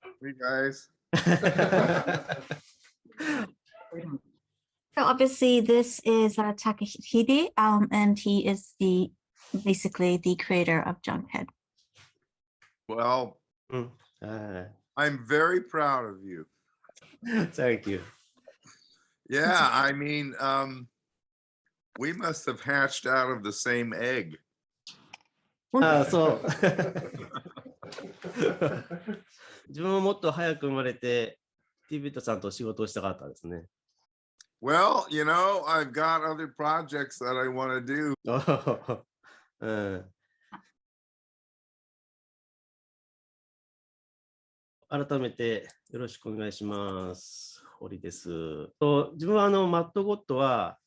Hey guys. So obviously this is Takahide, and he is basically the creator of Junkhead. Well, I'm very proud of you. Thank you. Yeah, I mean, we must have hatched out of the same egg. そう。自分ももっと早く生まれて、ティベットさんと仕事をしたかったですね。Well, you know, I've got other projects that I want to do. 改めてよろしくお願いします。堀です。自分はマットゴットは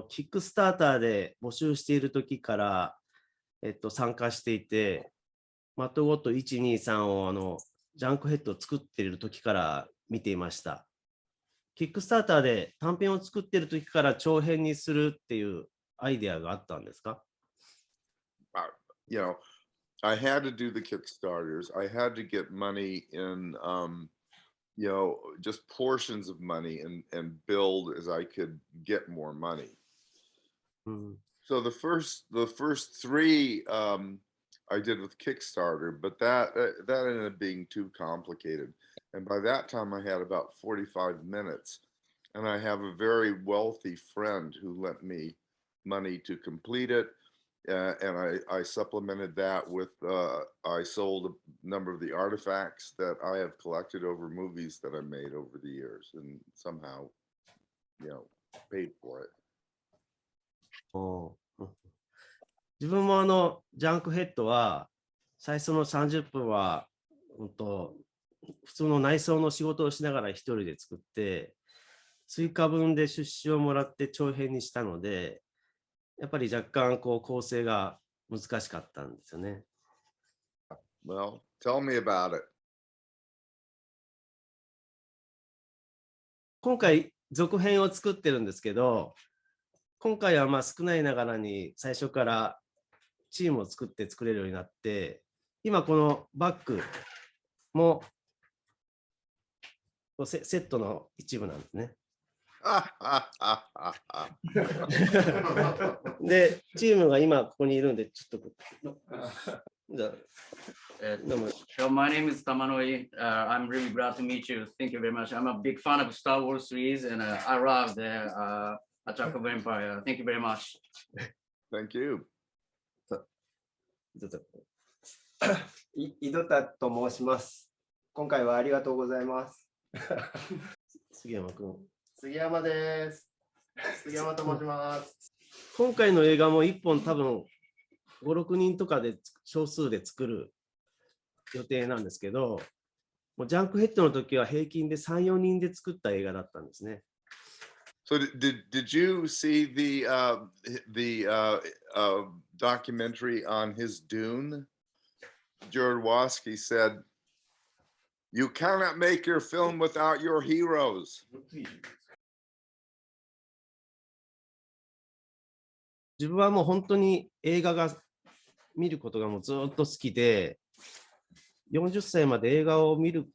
キックスターターで募集している時から、参加していて、マットゴット1、2、3をジャンクヘッドを作っている時から見ていました。キックスターターで短編を作っている時から長編にするっていうアイデアがあったんですか？ You know, I had to do the Kickstarters. I had to get money in, you know, just portions of money and build as I could get more money. So the first three I did with Kickstarter, but that ended up being too complicated. And by that time I had about 45 minutes, and I have a very wealthy friend who lent me money to complete it. And I supplemented that with, I sold a number of the artifacts that I have collected over movies that I made over the years, and somehow, you know, paid for it. 自分もジャンクヘッドは最初の30分は普通の内装の仕事をしながら一人で作って、追加分で出資をもらって長編にしたので、やっぱり若干構成が難しかったんですよね。Well, tell me about it. 今回続編を作ってるんですけど、今回は少ないながらに最初からチームを作れるようになって、今このバッグもセットの一部なんですね。で、チームが今ここにいるんで、ちょっと。So my name is Tamanoi. I'm really glad to meet you. Thank you very much. I'm a big fan of Star Wars series, and I love the Attack of Empire. Thank you very much. Thank you. 井戸田と申します。今回はありがとうございます。杉山君。杉山です。杉山と申します。今回の映画も1本多分5、6人とかで少数で作る予定なんですけど、もうジャンクヘッドの時は平均で3、4人で作った映画だったんですね。So did you see the documentary on his Dune? Jodorowsky said, "You cannot make your film without your heroes." 自分はもう本当に映画が見ることがもうずっと好きで、40歳まで映画を見る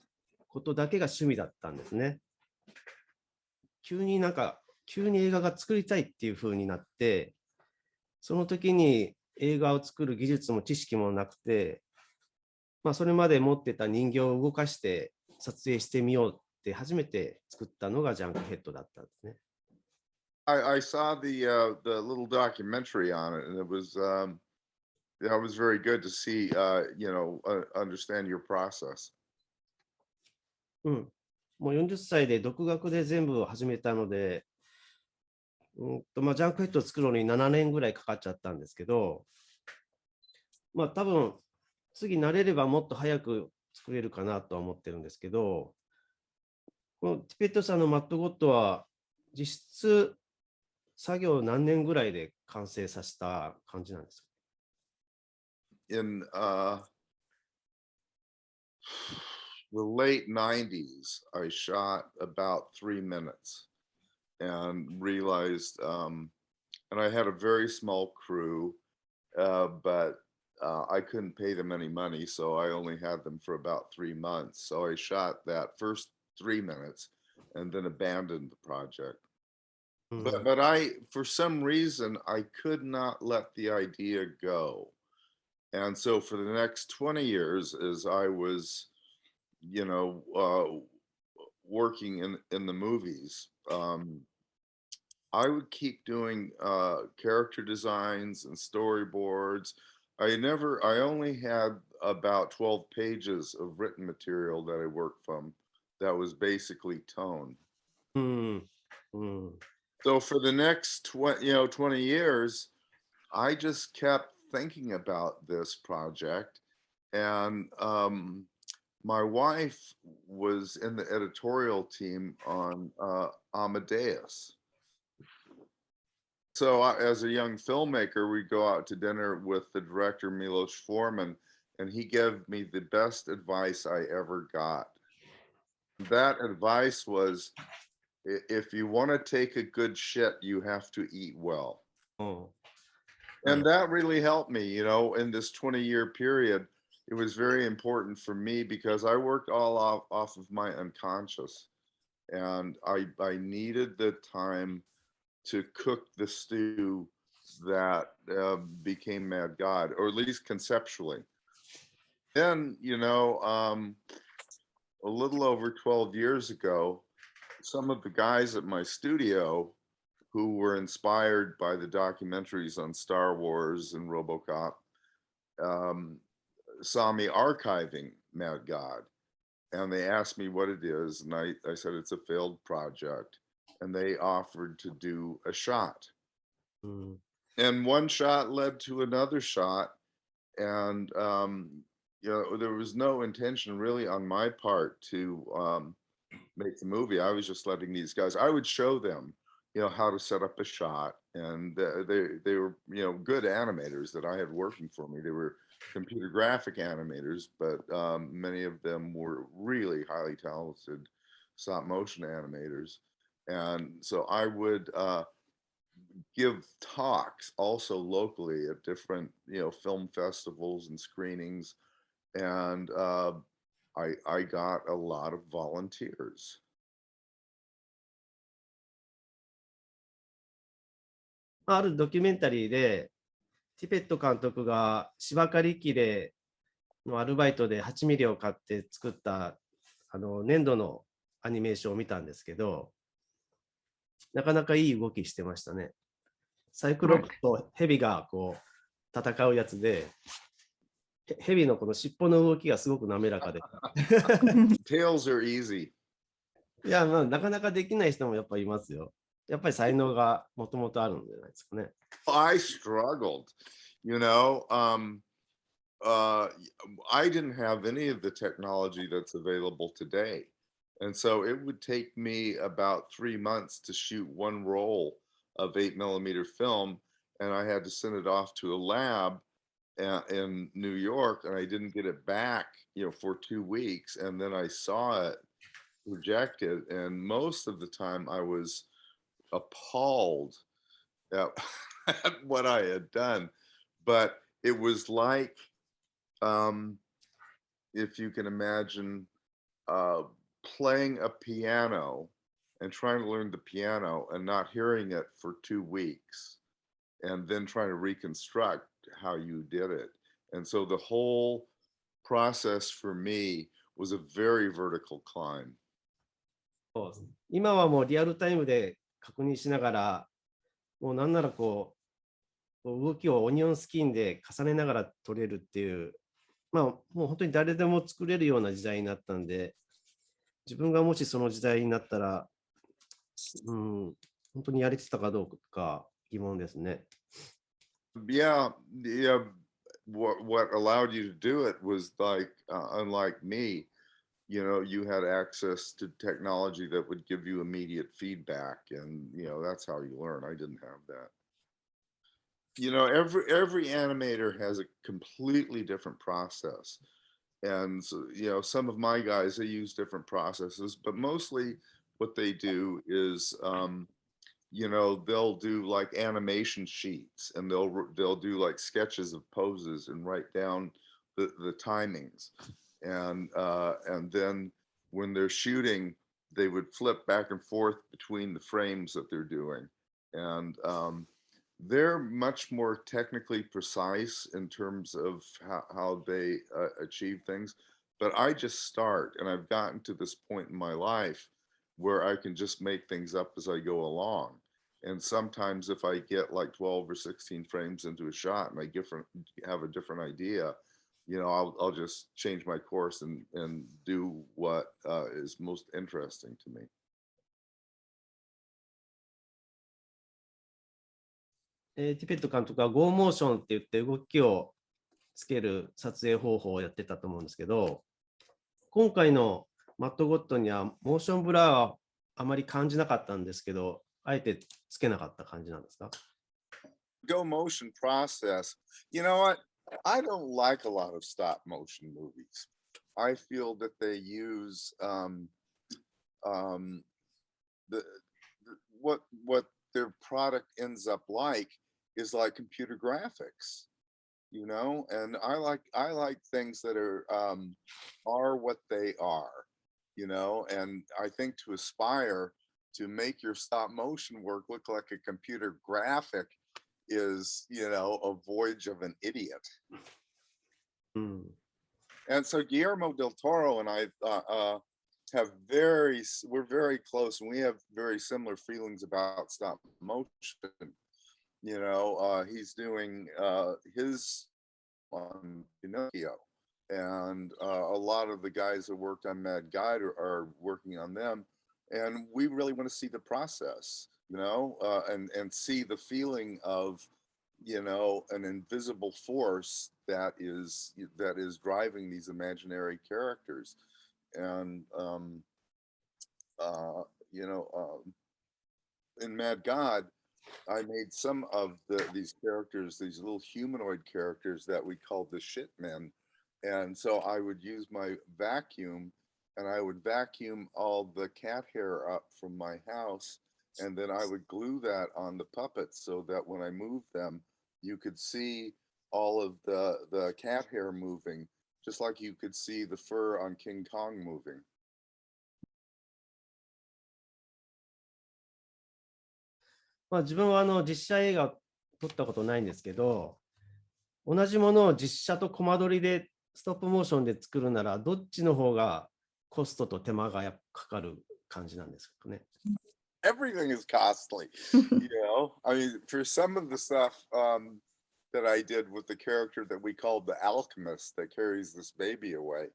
ことだけが趣味だったんですね。急に映画が作りたいっていう風になって、その時に映画を作る技術も知識もなくて、それまで持ってた人形を動かして撮影してみようって初めて作ったのがジャンクヘッドだったんですね。I saw the little documentary on it, and it was very good to see, you know, understand your process. もう40歳で独学で全部を始めたので、ジャンクヘッドを作るのに7年ぐらいかかっちゃったんですけど、多分次慣れればもっと早く作れるかなとは思ってるんですけど、このティペットさんのマットゴッドは実質作業何年ぐらいで完成させた感じなんですか？ In the late 90s, I shot about 3 minutes and realized, and I had a very small crew, but I couldn't pay them any money, so I only had them for about 3 months. So I shot that first 3 minutes and then abandoned the project. But I, for some reason, I could not let the idea go. And so for the next 20 years, as I was, working in the movies, I would keep doing character designs and storyboards. I only had about 12 pages of written material that I worked from that was basically tone. So for the next 20 years, I just kept thinking about this project. And my wife was in the editorial team on Amadeus. So as a young filmmaker, we'd go out to dinner with the director, Milos Forman, and he gave me the best advice I ever got. That advice was, if you want to take a good shit, you have to eat well. And that really helped me, in this 20-year period. It was very important for me because I worked all off of my unconscious, and I needed the time to cook the stew that became Mad God, or at least conceptually. Then, a little over 12 years ago, some of the guys at my studio who were inspired by the documentaries on Star Wars and RoboCop saw me archiving Mad God, and they asked me what it is, and I said it's a failed project, and they offered to do a shot. And one shot led to another shot, and there was no intention really on my part to make the movie. I was just letting these guys, I would show them how to set up a shot, and they were good animators that I had working for me. They were computer graphic animators, but many of them were really highly talented stop motion animators. And so I would give talks also locally at different film festivals and screenings, and I got a lot of volunteers. あるドキュメンタリーで、ティペット監督が芝刈り機でのアルバイトで8ミリを買って作った粘土のアニメーションを見たんですけど、なかなかいい動きしてましたね。サイクロプスとヘビがこう戦うやつで、ヘビのこの尻尾の動きがすごく滑らかで。Tails are easy. いや、なかなかできない人もやっぱいますよ。やっぱり才能がもともとあるんじゃないですかね。I struggled, I didn't have any of the technology that's available today. And so it would take me about 3 months to shoot one roll of 8mm film. And I had to send it off to a lab in New York, and I didn't get it back, for 2 weeks. And then I saw it projected. And most of the time I was appalled at what I had done. But it was like, if you can imagine playing a piano and trying to learn the piano and not hearing it for 2 weeks, and then trying to reconstruct how you did it. And so the whole process for me was a very vertical climb. 今はもうリアルタイムで確認しながら、もうなんならこう動きをオニオンスキンで重ねながら撮れるっていう、もう本当に誰でも作れるような時代になったんで、自分がもしその時代になったら、本当にやれてたかどうか疑問ですね。Yeah. What allowed you to do it was like, unlike me, you had access to technology that would give you immediate feedback, and that's how you learn. I didn't have that. Every animator has a completely different process, and so, some of my guys, they use different processes, but mostly what they do is you know, they'll do like animation sheets, and they'll do like sketches of poses and write down the timings, and then when they're shooting, they would flip back and forth between the frames that they're doing, and they're much more technically precise in terms of how they achieve things. But I just start, and I've gotten to this point in my life where I can just make things up as I go along. And sometimes if I get like 12 or 16 frames into a shot and I have a different idea, you know, I'll just change my course and do what is most interesting to me. ティペット監督はゴーモーションって言って動きをつける撮影方法をやってたと思うんですけど、今回のマット・ゴットにはモーションブラーはあまり感じなかったんですけど、あえてつけなかった感じなんですか？ Go motion process. You know what? I don't like a lot of stop motion movies. I feel that they use what their product ends up like is like computer graphics, you know, and I like things that are what they are, you know, and I think to aspire to make your stop motion work look like a computer graphic is, you know, a voyage of an idiot. And so Guillermo del Toro and I we're very close, and we have very similar feelings about stop motion. You know, he's doing his on Pinocchio, and a lot of the guys that worked on Mad Guide are working on them, and we really want to see the process, you know, and see the feeling of, you know, an invisible force that is driving these imaginary characters. And you know, in Mad God, I made some of these characters, these little humanoid characters that we called the shit men. And so I would use my vacuum, and I would vacuum all the cat hair up from my house, and then I would glue that on the puppets so that when I moved them, you could see all of the cat hair moving, just like you could see the fur on King Kong moving. まあ、自分は実写映画を撮ったことないんですけど、同じものを実写とコマ撮りでストップモーションで作るなら、どっちの方がコストと手間がかかる感じなんですかね。Everything is costly, you know. I mean, for some of the stuff that I did with the character that we called the alchemist that carries this baby away,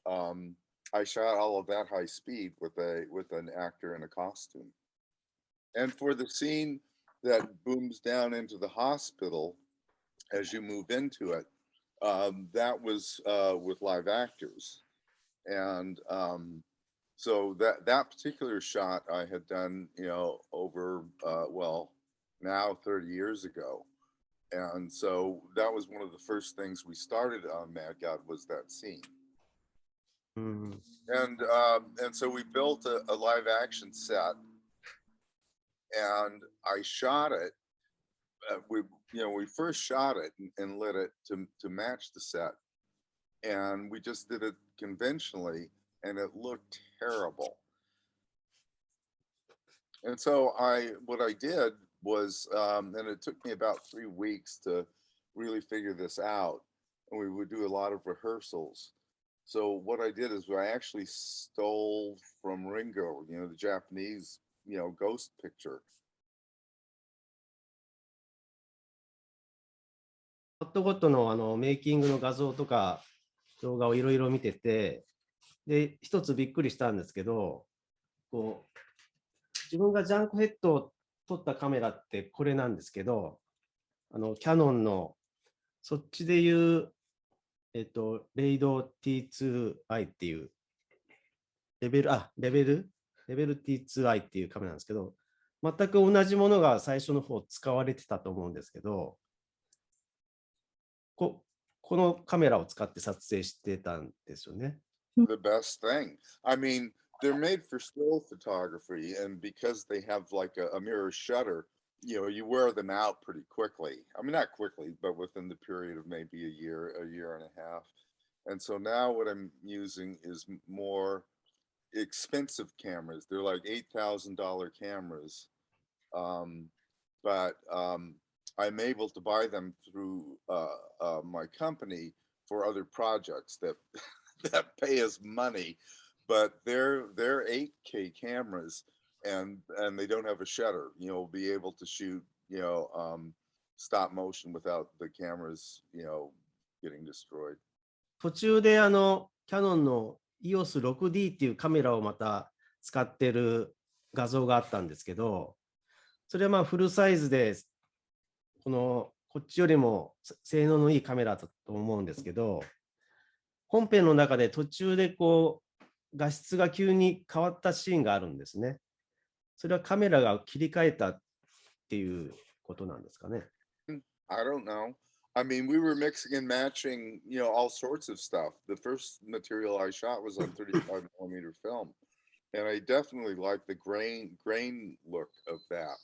I shot all of that high speed with an actor in a costume. And for the scene that booms down into the hospital as you move into it, that was with live actors. And so that particular shot I had done, you know, over, well, now 30 years ago. And so that was one of the first things we started on Mad God was that scene. And so we built a live action set, and I shot it. We first shot it and lit it to match the set, and we just did it conventionally, and it looked terrible. And so what I did was, and it took me about 3 weeks to really figure this out, and we would do a lot of rehearsals. So what I did is I actually stole from Ringo, you know, the Japanese, you know, ghost picture. ホットゴットのメイキングの画像とか動画をいろいろ見てて、で、一つびっくりしたんですけど、こう、自分がジャンクヘッドを撮ったカメラってこれなんですけど、キヤノンの、そっちでいう、レイド T2i っていうレベル T2i っていうカメラなんですけど、全く同じものが最初の方使われてたと思うんですけど、このカメラを使って撮影してたんですよね。The best thing. I mean, they're made for still photography, and because they have like a mirror shutter, you wear them out pretty quickly. I mean, not quickly, but within the period of maybe a year and a half. And so now what I'm using is more expensive cameras. They're like $8,000 cameras, but I'm able to buy them through my company for other projects that that pay us money, but they're 8K cameras, and they don't have a shutter. You'll be able to shoot stop motion without the cameras getting destroyed. 途中でキャノンの EOS6D っていうカメラをまた使ってる画像があったんですけど、それはまあフルサイズでこっちよりも性能のいいカメラだと思うんですけど、本編の中で途中で画質が急に変わったシーンがあるんですね。それはカメラが切り替えたっていうことなんですかね。I don't know. I mean, we were mixing and matching, all sorts of stuff. The first material I shot was on 35 millimeter film, and I definitely like the grain look of that.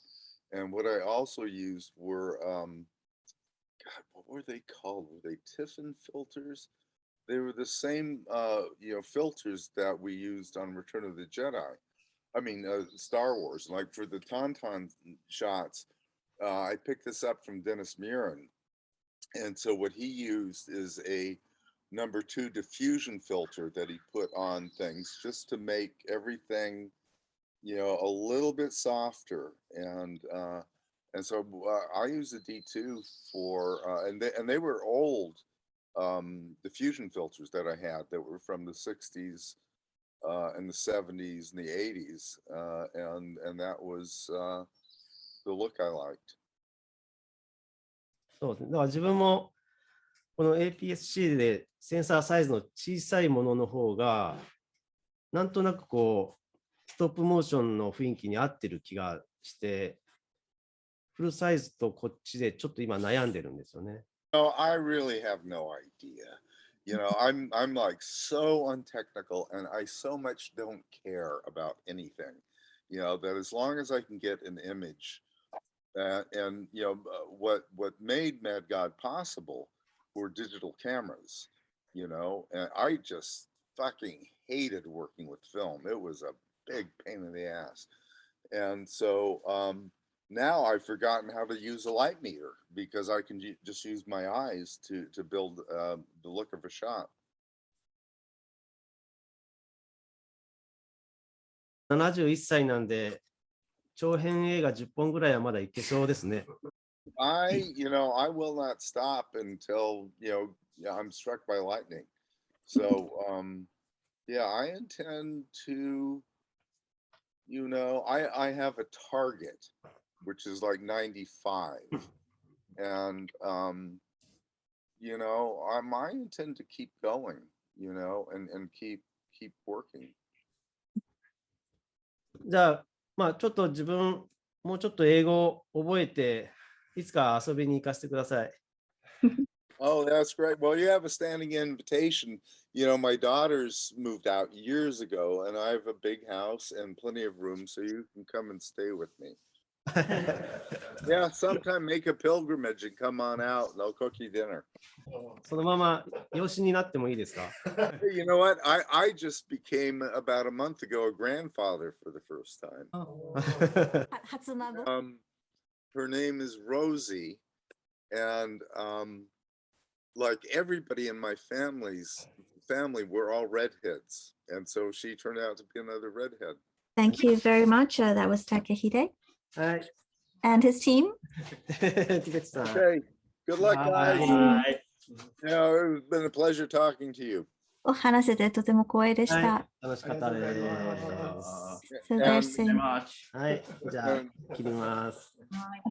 And what I also used were, God, what were they called? Were they Tiffin filters? They were the same, filters that we used on Return of the Jedi. I mean, Star Wars. Like for the Tauntaun shots, I picked this up from Dennis Murin. And so what he used is a number 2 diffusion filter that he put on things just to make everything, a little bit softer. And so I used a D2 for, and they were old diffusion filters that I had that were from the 60s and the 70s and the 80s. And that was the look I liked. そうですね。だから自分もこの APS-C でセンサーサイズの小さいものの方がなんとなくストップモーションの雰囲気に合ってる気がして、フルサイズとこっちでちょっと今悩んでるんですよね。No, I really have no idea. I'm like so untechnical, and I so much don't care about anything. That as long as I can get an image. And what made Mad God possible were digital cameras, and I just fucking hated working with film. It was a big pain in the ass. And so now I've forgotten how to use a light meter because I can just use my eyes to build the look of a shot. 71歳なんで長編映画10本ぐらいはまだいけそうですね。I will not stop until, I'm struck by lightning. So, I intend to, I have a target, which is like 95. And, I intend to keep going, and keep working. じゃあ、まあちょっと自分、もうちょっと英語を覚えて、いつか遊びに行かせてください。Oh, that's great. Well, you have a standing invitation. My daughters moved out years ago, and I have a big house and plenty of room, so you can come and stay with me. Yeah, sometime make a pilgrimage and come on out, and I'll cook you dinner. そのまま養子になってもいいですか？ You know what? I just became about a month ago a grandfather for the first time. 初孫。Her name is Rosie, and like everybody in my family, we're all redheads, and so she turned out to be another redhead. Thank you very much. That was Takehide はい。 and his team. ティペットさん。 Okay, good luck, は guys. い。はい It's been a pleasure talking to you. お話せてとても光栄でしはた。い、楽しかったでありがとうございます。す。 So And- there's Very much. はい、じゃあ切ります。